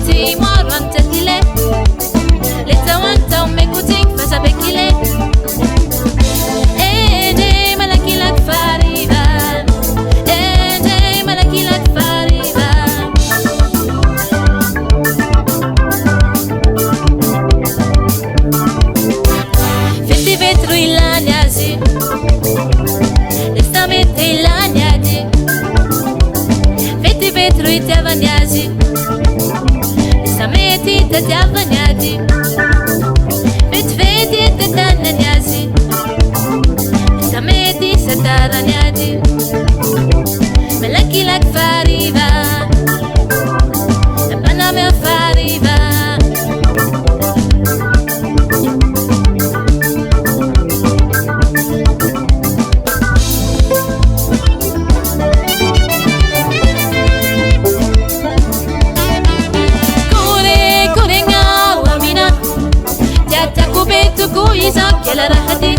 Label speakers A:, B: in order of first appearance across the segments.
A: puti moro antakile. Leta wanta umekuting fasa bekile. Ende malakila kfariva. Ende malakila kfariva. Fiti vetru ilaniazi. Estamete ilaniadi. Fiti vetru itavaniazi. Estamete itavaniadi. Fiti tatananiazi. Estamete sataraniadi. Malakila kfariva. Baname fariva. Kuisa kela rahati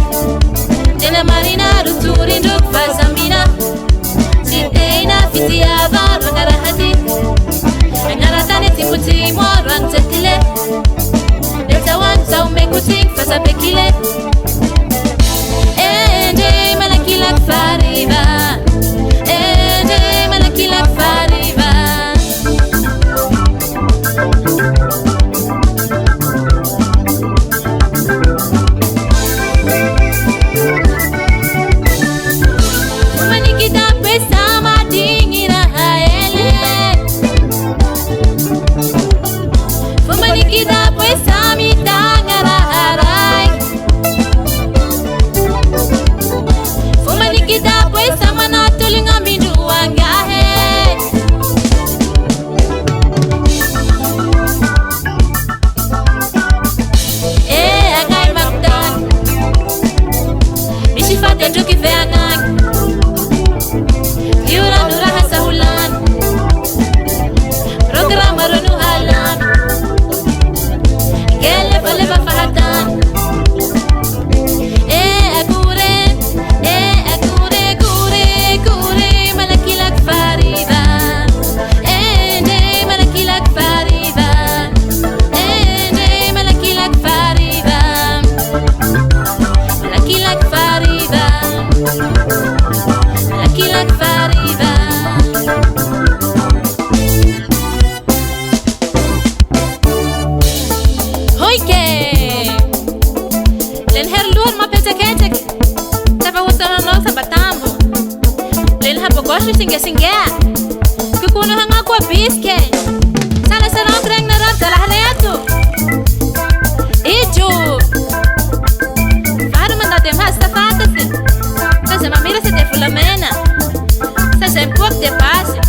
A: Nena marina ruturi nduk fasamina Siteina fiti avar wanga rahati Ngaratane tiputi moro antakile Leta wanta umekuting fasa bekile Ende malakila kfariva Ende malakila kfariva Mira se te fulamena, se en pop de pase.